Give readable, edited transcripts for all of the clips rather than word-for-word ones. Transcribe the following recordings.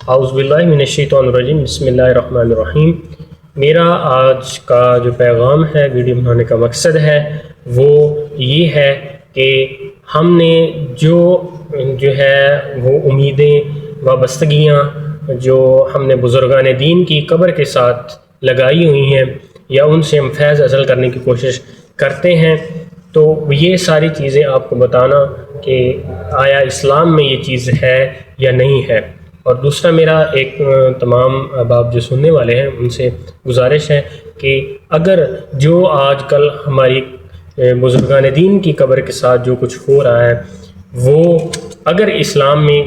اعوذ باللہ من الشیطان الرجیم، بسم اللہ الرحمن الرحیم۔ میرا آج کا جو پیغام ہے، ویڈیو بنانے کا مقصد ہے وہ یہ ہے کہ ہم نے جو ہے وہ امیدیں وابستگیاں جو ہم نے بزرگان دین کی قبر کے ساتھ لگائی ہوئی ہیں یا ان سے ہم فیض حاصل کرنے کی کوشش کرتے ہیں، تو یہ ساری چیزیں آپ کو بتانا کہ آیا اسلام میں یہ چیز ہے یا نہیں ہے۔ اور دوسرا میرا ایک تمام احباب جو سننے والے ہیں ان سے گزارش ہے کہ اگر جو آج کل ہماری بزرگان دین کی قبر کے ساتھ جو کچھ ہو رہا ہے وہ اگر اسلام میں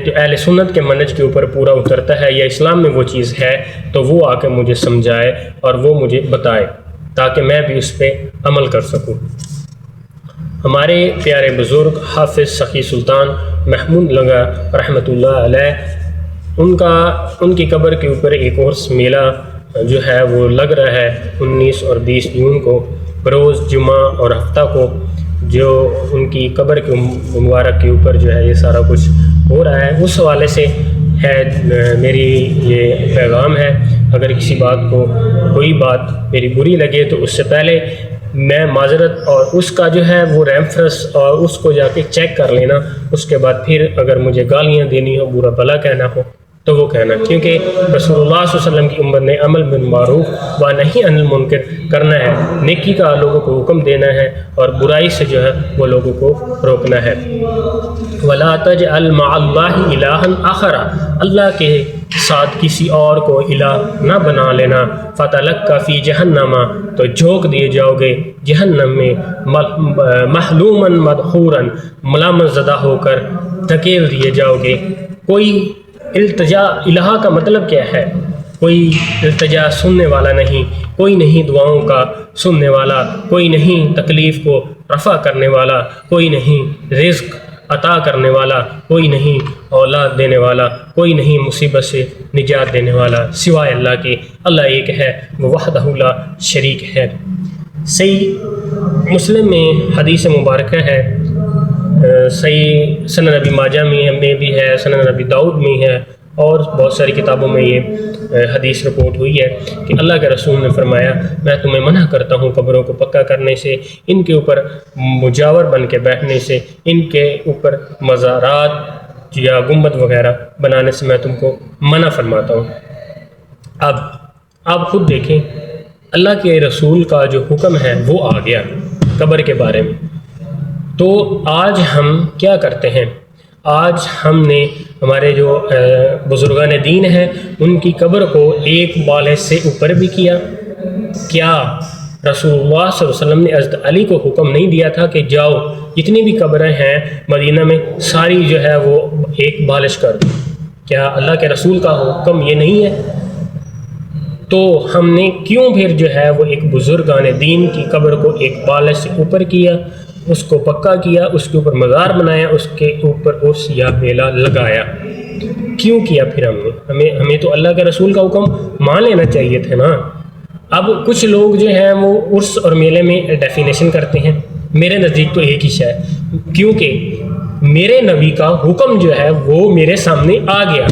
جو اہل سنت کے منہج کے اوپر پورا اترتا ہے یا اسلام میں وہ چیز ہے تو وہ آ کے مجھے سمجھائے اور وہ مجھے بتائے تاکہ میں بھی اس پہ عمل کر سکوں۔ ہمارے پیارے بزرگ حافظ سخی سلطان محمود لنگا رحمۃ اللہ علیہ، ان کی قبر کے اوپر ایک اور میلہ جو ہے وہ لگ رہا ہے 19 اور 20 جون کو، بروز جمعہ اور ہفتہ کو، جو ان کی قبر کے مبارک کے اوپر جو ہے یہ سارا کچھ ہو رہا ہے۔ اس حوالے سے ہے میری یہ پیغام ہے۔ اگر کسی بات کو کوئی بات میری بری لگے تو اس سے پہلے میں معذرت اور اس کا جو ہے وہ ریفرنس اور اس کو جا کے چیک کر لینا، اس کے بعد پھر اگر مجھے گالیاں دینی ہو، برا بھلا کہنا ہو تو وہ کہنا، کیونکہ رسول اللہ صلی اللہ علیہ وسلم کی امت نے عمل بالمعروف و نہی عن المنکر کرنا ہے، نیکی کا لوگوں کو حکم دینا ہے اور برائی سے جو ہے وہ لوگوں کو روکنا ہے۔ وَلَا تَجْعَلْ مَعَ اللَّهِ إِلَٰهًا آخَرَ، اللہ کے ساتھ کسی اور کو الہ نہ بنا لینا۔ فَتَلَقَّ فِي جَهَنَّمَ، تو جھونک دیے جاؤ گے جہنم میں، مَحْلُومًا مَدْحُورًا، ملامت زدہ ہو کر دھکیل دیے جاؤ گے۔ کوئی التجا، الہ کا مطلب کیا ہے؟ کوئی التجا سننے والا نہیں، کوئی نہیں دعاؤں کا سننے والا، کوئی نہیں تکلیف کو رفع کرنے والا، کوئی نہیں رزق عطا کرنے والا، کوئی نہیں اولاد دینے والا، کوئی نہیں مصیبت سے نجات دینے والا سوائے اللہ کے۔ اللہ ایک ہے، وہ وحدہ لا شریک ہے۔ صحیح مسلم میں حدیث مبارکہ ہے، صحیح سنن ابی ماجہ میں بھی ہے، سنن ابی داؤد میں ہے اور بہت ساری کتابوں میں یہ حدیث رپورٹ ہوئی ہے کہ اللہ کے رسول نے فرمایا، میں تمہیں منع کرتا ہوں قبروں کو پکا کرنے سے، ان کے اوپر مجاور بن کے بیٹھنے سے، ان کے اوپر مزارات یا گنبد وغیرہ بنانے سے میں تم کو منع فرماتا ہوں۔ اب آپ خود دیکھیں، اللہ کے رسول کا جو حکم ہے وہ آ گیا قبر کے بارے میں، تو آج ہم کیا کرتے ہیں؟ آج ہم نے ہمارے جو بزرگان دین ہیں ان کی قبر کو ایک بالے سے اوپر بھی کیا۔ کیا رسول اللہ صلی اللہ علیہ وسلم نے حضرت علی کو حکم نہیں دیا تھا کہ جاؤ جتنی بھی قبریں ہیں مدینہ میں ساری جو ہے وہ ایک بالش کر دو؟ کیا اللہ کے رسول کا حکم یہ نہیں ہے؟ تو ہم نے کیوں پھر جو ہے وہ ایک بزرگان دین کی قبر کو ایک بالش سے اوپر کیا، اس کو پکا کیا، اس کے اوپر مزار بنایا، اس کے اوپر عرس یا میلہ لگایا؟ کیوں کیا پھر ہمیں تو اللہ کے رسول کا حکم مان لینا چاہیے تھا نا۔ اب کچھ لوگ جو ہیں وہ عرس اور میلے میں ڈیفینیشن کرتے ہیں، میرے نزدیک تو ایک ہی شے ہے، کیونکہ میرے نبی کا حکم جو ہے وہ میرے سامنے آ گیا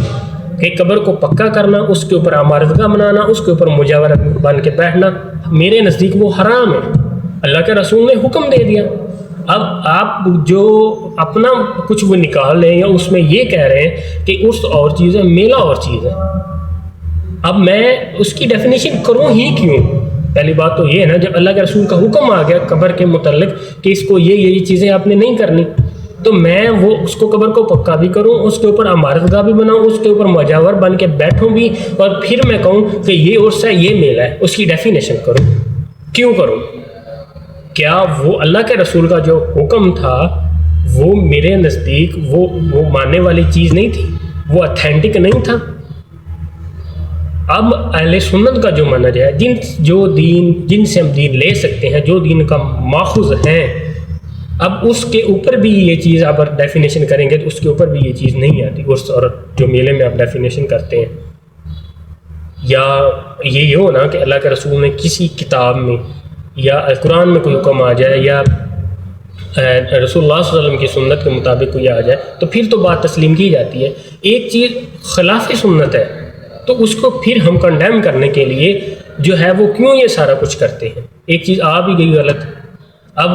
کہ قبر کو پکا کرنا، اس کے اوپر عمارتگاہ بنانا، اس کے اوپر مجاور بن کے بیٹھنا میرے نزدیک وہ حرام ہے، اللہ کے رسول نے حکم دے دیا۔ اب آپ جو اپنا کچھ وہ نکال لیں یا اس میں یہ کہہ رہے ہیں کہ عرس اور چیز ہے، میلہ اور چیز ہے، اب میں اس کی ڈیفینیشن کروں ہی کیوں؟ پہلی بات تو یہ ہے نا، جب اللہ کے رسول کا حکم آ گیا قبر کے متعلق کہ اس کو یہ چیزیں آپ نے نہیں کرنی، تو میں وہ اس کو قبر کو پکا بھی کروں، اس کے اوپر عمارتگاہ بھی بناؤں، اس کے اوپر مجاور بن کے بیٹھوں بھی، اور پھر میں کہوں کہ یہ عرس ہے، یہ میلہ ہے، اس کی ڈیفینیشن کروں؟ کیوں کروں؟ کیا وہ اللہ کے رسول کا جو حکم تھا وہ میرے نزدیک وہ ماننے والی چیز نہیں تھی، وہ اتھینٹک نہیں تھا؟ اب اہل سنت کا جو منہج ہے، جن سے ہم دین لے سکتے ہیں، جو دین کا ماخذ ہیں، اب اس کے اوپر بھی یہ چیز آپ ڈیفینیشن کریں گے تو اس کے اوپر بھی یہ چیز نہیں آتی، عرس اور جو میلے میں آپ ڈیفینیشن کرتے ہیں۔ یا یہ ہو نا کہ اللہ کے رسول نے کسی کتاب میں یا قرآن میں کوئی حکم آ جائے یا رسول اللہ صلی اللہ علیہ وسلم کی سنت کے مطابق کوئی آ جائے تو پھر تو بات تسلیم کی جاتی ہے. ایک چیز خلاف سنت ہے تو اس کو پھر ہم کنڈیم کرنے کے لیے جو ہے وہ کیوں یہ سارا کچھ کرتے ہیں. ایک چیز آ بھی گئی غلط. اب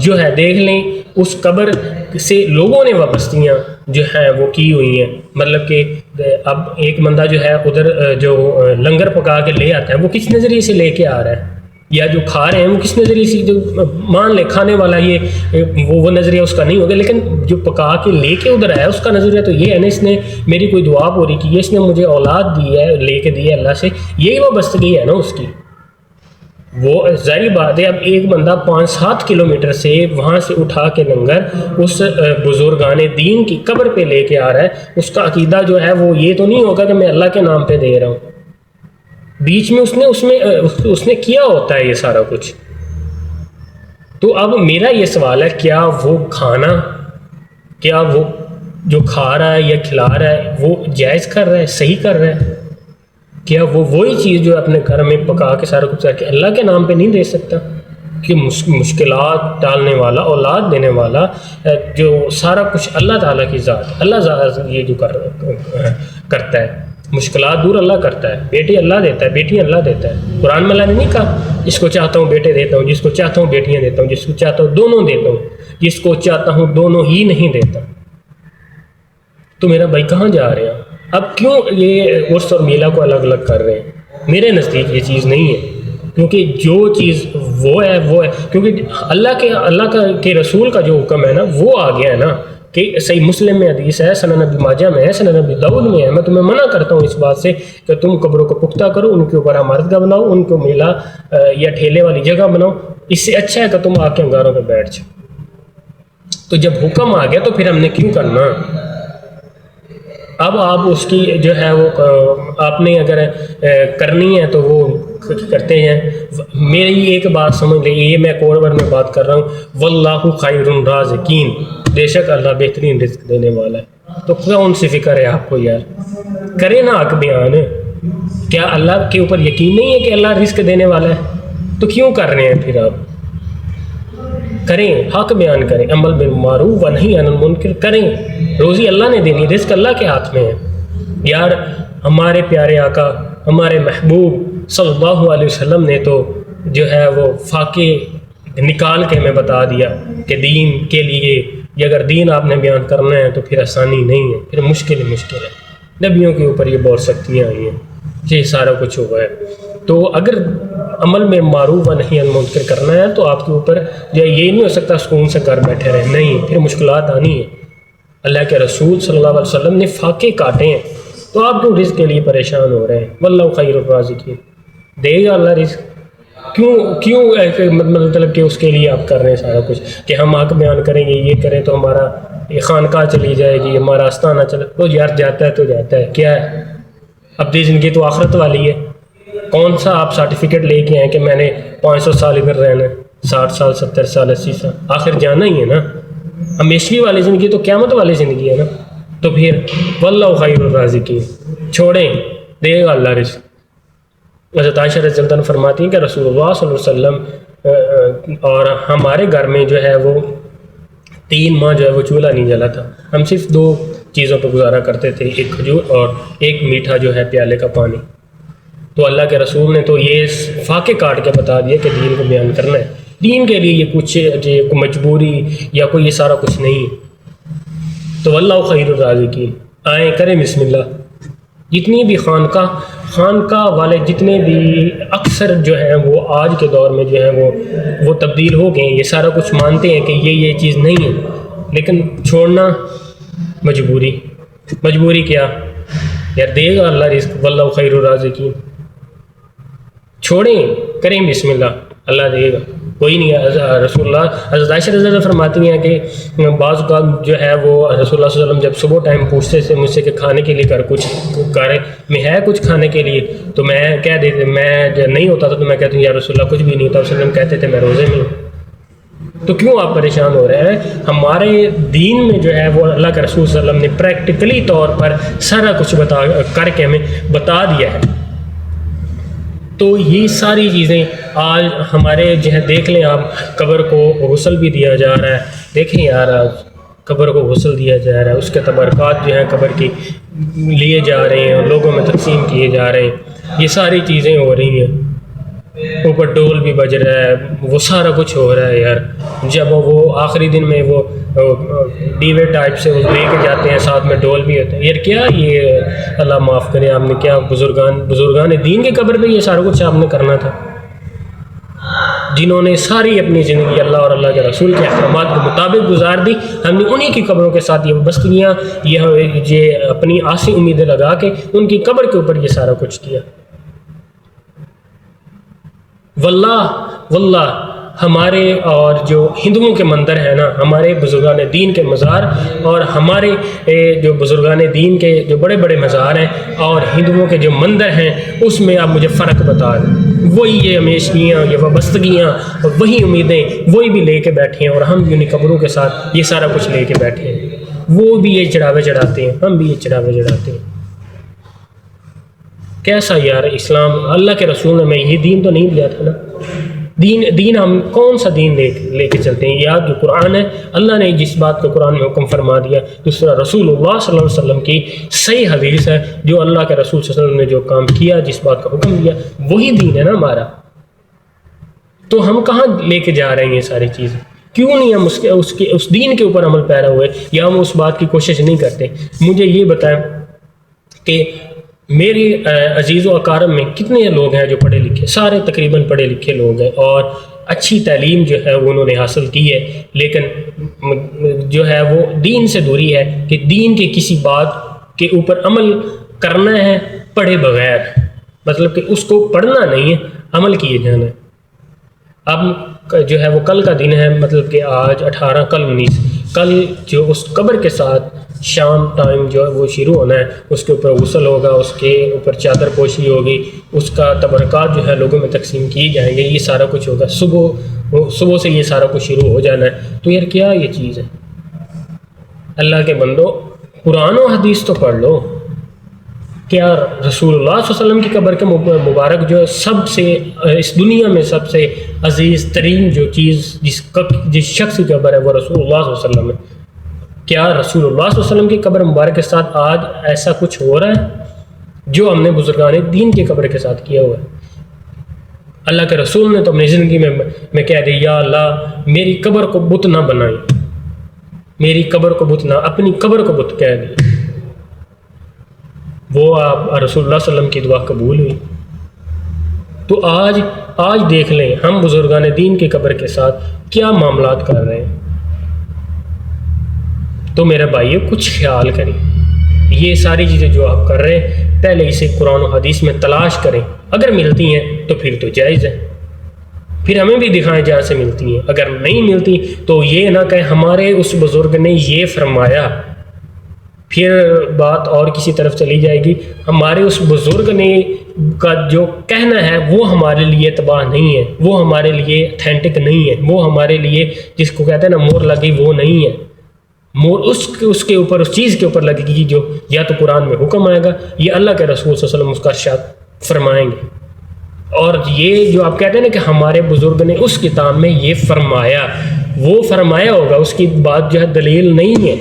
جو ہے دیکھ لیں اس قبر سے لوگوں نے وابستیاں جو ہیں وہ کی ہوئی ہیں. مطلب کہ اب ایک بندہ جو ہے ادھر جو لنگر پکا کے لے آتا ہے وہ کس نظریے سے لے کے آ رہا ہے, یا جو کھا رہے ہیں وہ کس نظریے سے, جو مان لے کھانے والا یہ وہ نظریہ اس کا نہیں ہوگا, لیکن جو پکا کے لے کے ادھر آیا اس کا نظریہ تو یہ ہے نا اس نے میری کوئی دعا پوری کی ہے, اس نے مجھے اولاد دی ہے لے کے دی ہے اللہ سے, یہی وابستگی ہے نا اس کی. وہ ظاہری بات ہے اب ایک بندہ 5-7 کلومیٹر سے وہاں سے اٹھا کے لنگر اس بزرگان دین کی قبر پہ لے کے آ رہا ہے, اس کا عقیدہ جو ہے وہ یہ تو نہیں ہوگا کہ میں اللہ کے نام پہ دے رہا ہوں. بیچ میں اس نے کیا ہوتا ہے یہ سارا کچھ. تو اب میرا یہ سوال ہے کیا وہ کھانا, کیا وہ جو کھا رہا ہے یا کھلا رہا ہے وہ جائز کر رہا ہے, صحیح کر رہا ہے؟ کیا وہ وہی چیز جو اپنے گھر میں پکا کے سارا کچھ کر کے اللہ کے نام پہ نہیں دے سکتا؟ کہ مشکلات ٹالنے والا, اولاد دینے والا, جو سارا کچھ اللہ تعالیٰ کی ذات, اللہ یہ جو کرتا ہے, مشکلات دور اللہ کرتا ہے, بیٹی اللہ دیتا ہے, بیٹی اللہ دیتا ہے. قرآن میں اللہ نے نہیں کہا جس کو چاہتا ہوں بیٹے دیتا ہوں, جس کو چاہتا ہوں بیٹیاں دیتا ہوں, جس کو چاہتا ہوں دونوں دیتا ہوں, جس کو چاہتا ہوں دونوں ہی نہیں دیتا. تو میرا بھائی کہاں جا رہے ہیں اب؟ کیوں یہ عرس اور میلہ کو الگ الگ کر رہے ہیں؟ میرے نزدیک یہ چیز نہیں ہے, کیونکہ جو چیز وہ ہے کیونکہ اللہ کے رسول کا جو حکم ہے نا وہ آ گیا ہے نا, کہ صحیح مسلم میں حدیث ہے, سنن ابی ماجہ میں ہے, سنن ابی داؤد میں ہے. میں تمہیں منع کرتا ہوں اس بات سے کہ تم قبروں کو پختہ کرو, ان کے اوپر عمارت گاہ بناؤ, ان کو میلہ یا ٹھیلے والی جگہ بناؤ. اس سے اچھا ہے کہ تم آ کے انگاروں پہ بیٹھ جاؤ. تو جب حکم آ گیا تو پھر ہم نے کیوں کرنا؟ اب آپ اس کی جو ہے وہ آپ نے اگر کرنی ہے تو وہ کرتے ہیں. میری ایک بات سمجھ لیں, یہ میں کوڈ ورڈ میں بات کر رہا ہوں, واللہ خیر الرازقین, بے شک اللہ بہترین رزق دینے والا ہے. تو کون سی فکر ہے آپ کو یار؟ کریں نا حق بیان. کیا اللہ کے اوپر یقین نہیں ہے کہ اللہ رزق دینے والا ہے؟ تو کیوں کر رہے ہیں پھر آپ؟ کریں, حق بیان کریں, عمل بالمعروف و نہی عن المنکر کریں. روزی اللہ نے دینی, رزق اللہ کے ہاتھ میں ہے. یار ہمارے پیارے آقا, ہمارے محبوب صلی اللہ علیہ وسلم نے تو جو ہے وہ فاقے نکال کے ہمیں بتا دیا کہ دین کے لیے یہ اگر دین آپ نے بیان کرنا ہے تو پھر آسانی نہیں ہے, پھر مشکل ہے. نبیوں کے اوپر یہ بہت سختیاں آئی ہیں, یہ سارا کچھ ہوا ہے. تو اگر عمل میں معروف و نہی عن منکر کرنا ہے تو آپ کے اوپر جو یہ نہیں ہو سکتا سکون سے گھر بیٹھے رہے, نہیں, پھر مشکلات آنی ہیں. اللہ کے رسول صلی اللہ علیہ وسلم نے فاقے کاٹے ہیں, تو آپ کیوں رزق کے لیے پریشان ہو رہے ہیں؟ واللہ خیر الرازقین, دے گا اللہ رزق. کیوں مطلب کہ اس کے لیے آپ کر رہے ہیں سارا کچھ کہ ہم حق بیان کریں گے, یہ کریں تو ہمارا خانقاہ چلی جائے گی, ہمارا آستانہ چلے. تو یار جاتا ہے تو جاتا ہے, کیا ہے اپنی زندگی تو آخرت والی ہے. کون سا آپ سرٹیفکیٹ لے کے آئیں کہ میں نے 500 سال ادھر رہنا ہے, 60 سال 70 سال 80 سال, آخر جانا ہی ہے نا. ہمیشگی والی زندگی تو قیامت والی زندگی ہے نا. تو پھر واللہ خیر الرازقین, چھوڑیں, دے گا اللہ رزق. حضرت عائشہ رضی اللہ عنہا فرماتی ہیں کہ رسول اللہ صلی اللہ علیہ وسلم اور ہمارے گھر میں جو ہے وہ 3 ماہ جو ہے وہ چولہا نہیں جلا تھا. ہم صرف 2 چیزوں پہ گزارا کرتے تھے, ایک کھجور اور ایک میٹھا جو ہے پیالے کا پانی. تو اللہ کے رسول نے تو یہ فاقے کاٹ کے بتا دیا کہ دین کو بیان کرنا ہے. دین کے لیے یہ کچھ مجبوری یا کوئی یہ سارا کچھ نہیں. تو واللہ خیر الرازقین, آئیں کریں بسم اللہ. جتنی بھی خانقاہ والے جتنے بھی اکثر جو ہیں وہ آج کے دور میں جو ہیں وہ تبدیل ہو گئے ہیں. یہ سارا کچھ مانتے ہیں کہ یہ چیز نہیں ہے, لیکن چھوڑنا مجبوری کیا یار, دے گا اللہ رزق, واللہ خیر الرازقین. چھوڑیں, کریں بسم اللہ, اللہ دے گا. کوئی نہیں ہے. رسول اللہ حضرت عائشہ رضی اللہ فرماتی ہیں کہ بعض اوقات جو ہے وہ رسول اللہ صلی اللہ علیہ وسلم جب صبح ٹائم پوچھتے تھے مجھ سے کہ کھانے کے لیے گھر میں ہے کچھ کھانے کے لیے, تو میں کہہ دیتے, میں نہیں ہوتا تھا تو میں کہتا ہوں یا رسول اللہ کچھ بھی نہیں ہوتا. رسول اللہ کہتے تھے میں روزے میں ہوں. تو کیوں آپ پریشان ہو رہے ہیں؟ ہمارے دین میں جو ہے وہ اللہ کے رسول صلی اللہ علیہ وسلم نے پریکٹیکلی طور پر سارا کچھ کر کے ہمیں بتا دیا ہے. تو یہ ساری چیزیں آج ہمارے جو ہے دیکھ لیں آپ، قبر کو غسل بھی دیا جا رہا ہے. دیکھیں یار آج قبر کو غسل دیا جا رہا ہے، اس کے تبرکات جو ہیں قبر کی لیے جا رہے ہیں اور لوگوں میں تقسیم کیے جا رہے ہیں. یہ ساری چیزیں ہو رہی ہیں، اوپر ڈول بھی بج رہا ہے، وہ سارا کچھ ہو رہا ہے یار. جب وہ آخری دن میں وہ ڈیوے ٹائپ سے وہ لے کے جاتے ہیں، ساتھ میں ڈول بھی ہوتے ہیں. یار کیا یہ، اللہ معاف کرے، آپ نے کیا بزرگان دین کی قبر پہ یہ سارا کچھ آپ نے کرنا تھا، جنہوں نے ساری اپنی زندگی اللہ اور اللہ کے رسول کے احکامات کے مطابق گزار دی. ہم نے انہی کی قبروں کے ساتھ یہ وابستگیاں، یہ اپنی آسی امیدیں لگا کے ان کی قبر کے اوپر یہ سارا کچھ کیا. واللہ ہمارے اور جو ہندوؤں کے مندر ہیں نا، ہمارے بزرگان دین کے مزار اور ہمارے جو بزرگان دین کے جو بڑے بڑے مزار ہیں اور ہندوؤں کے جو مندر ہیں، اس میں آپ مجھے فرق بتا دیں. وہی یہ ہمیشگیاں، یہ وابستگیاں اور وہی امیدیں وہی بھی لے کے بیٹھے ہیں، اور ہم بھی انہیں قبروں کے ساتھ یہ سارا کچھ لے کے بیٹھے ہیں. وہ بھی یہ چڑھاوے چڑھاتے ہیں، ہم بھی یہ چڑھاوے چڑھاتے ہیں. کیسا یار اسلام، اللہ کے رسول نے ہمیں یہ دین تو نہیں دیا تھا نا. دین ہم کون سا دین لے کے چلتے ہیں؟ یا جو قرآن ہے، اللہ نے جس بات کو قرآن میں حکم فرما دیا، دوسرا رسول اللہ صلی اللہ علیہ وسلم کی صحیح حدیث ہے، جو اللہ کے رسول صلی اللہ علیہ وسلم نے جو کام کیا، جس بات کا حکم دیا، وہی دین ہے نا ہمارا. تو ہم کہاں لے کے جا رہے ہیں یہ ساری چیزیں؟ کیوں نہیں ہم اس دین کے اوپر عمل پیرا ہوئے، یا ہم اس بات کی کوشش نہیں کرتے؟ مجھے یہ بتائیں کہ میرے عزیز و اقارب میں کتنے لوگ ہیں جو پڑھے لکھے، سارے تقریباً پڑھے لکھے لوگ ہیں اور اچھی تعلیم جو ہے وہ انہوں نے حاصل کی ہے، لیکن جو ہے وہ دین سے دوری ہے کہ دین کے کسی بات کے اوپر عمل کرنا ہے پڑھے بغیر، مطلب کہ اس کو پڑھنا نہیں ہے، عمل کیے جانا ہے. اب جو ہے وہ کل کا دن ہے، مطلب کہ آج 18، کل 19، کل جو اس قبر کے ساتھ شام ٹائم جو ہے وہ شروع ہونا ہے، اس کے اوپر غسل ہوگا، اس کے اوپر چادر پوشی ہوگی، اس کا تبرکات جو ہے لوگوں میں تقسیم کیے جائیں گے، یہ سارا کچھ ہوگا. صبح سے یہ سارا کچھ شروع ہو جانا ہے. تو یار کیا یہ چیز ہے؟ اللہ کے بندو، قرآن و حدیث تو پڑھ لو. کیا رسول اللہ صلی اللہ علیہ وسلم کی قبر کے مبارک جو ہے سب سے اس دنیا میں سب سے عزیز ترین جو چیز جس شخص کی قبر ہے وہ رسول اللہ صلی اللہ علیہ وسلم ہے. کیا رسول اللہ صلی اللہ علیہ وسلم کی قبر مبارک کے ساتھ آج ایسا کچھ ہو رہا ہے جو ہم نے بزرگان دین کی قبر کے ساتھ کیا ہوا ہے؟ اللہ کے رسول نے تو اپنی زندگی میں کہہ دی، یا اللہ میری قبر کو بت نہ بنائیں، میری قبر کو بت نہ، اپنی قبر کو بت کہہ دی. وہ آپ رسول اللہ صلی اللہ علیہ وسلم کی دعا قبول ہوئی. تو آج دیکھ لیں ہم بزرگان دین کی قبر کے ساتھ کیا معاملات کر رہے ہیں. تو میرے بھائیو کچھ خیال کریں، یہ ساری چیزیں جو آپ کر رہے ہیں پہلے اسے قرآن و حدیث میں تلاش کریں. اگر ملتی ہیں تو پھر تو جائز ہے، پھر ہمیں بھی دکھائیں جہاں سے ملتی ہیں. اگر نہیں ملتی تو یہ نہ کہیں ہمارے اس بزرگ نے یہ فرمایا، پھر بات اور کسی طرف چلی جائے گی. ہمارے اس بزرگ نے کا جو کہنا ہے وہ ہمارے لیے تباہ نہیں ہے، وہ ہمارے لیے اتھینٹک نہیں ہے، وہ ہمارے لیے جس کو کہتے ہیں نا مور لگی، وہ نہیں ہے. مور اس کے اوپر، اس چیز کے اوپر لگے گی جو یا تو قرآن میں حکم آئے گا یا اللہ کے رسول صلی اللہ علیہ وسلم اس کا ارشاد فرمائیں گے. اور یہ جو آپ کہتے ہیں نا کہ ہمارے بزرگ نے اس کتاب میں یہ فرمایا، وہ فرمایا ہوگا، اس کی بات جو ہے دلیل نہیں ہے.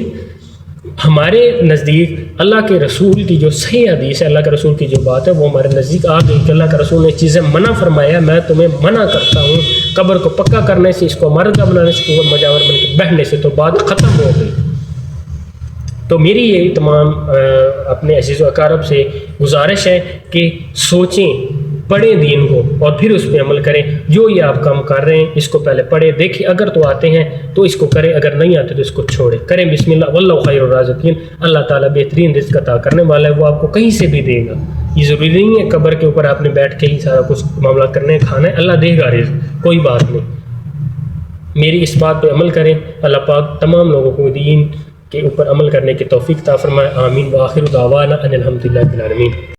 ہمارے نزدیک اللہ کے رسول کی جو صحیح حدیث ہے، اللہ کے رسول کی جو بات ہے وہ ہمارے نزدیک آ گئی کہ اللہ کے رسول نے چیزیں منع فرمایا، میں تمہیں منع کرتا ہوں قبر کو پکا کرنے سے، اس کو مرغہ بنانے سے، مجاور بن کے بیٹھنے سے. تو بات ختم ہو گئی. تو میری یہ تمام اپنے عزیز و اقارب سے گزارش ہے کہ سوچیں، پڑھیں دین کو اور پھر اس پہ عمل کریں. جو یہ آپ کام کر رہے ہیں اس کو پہلے پڑھیں، دیکھیں، اگر تو آتے ہیں تو اس کو کریں، اگر نہیں آتے تو اس کو چھوڑیں. کریں بسم اللہ، واللہ خیر الرازقین. اللہ تعالیٰ بہترین رزق عطا کرنے والا ہے، وہ آپ کو کہیں سے بھی دے گا. یہ ضروری نہیں ہے قبر کے اوپر آپ نے بیٹھ کے ہی سارا کچھ معاملات کرنے ہیں، کھانا ہے، اللہ دے گا رزق، کوئی بات نہیں. میری اس بات پہ عمل کریں. اللہ پاک تمام لوگوں کو دین کے اوپر عمل کرنے کی توفیق عطا فرمائے. آمین. وآخر دعوانا ان الحمد للہ رب العالمین.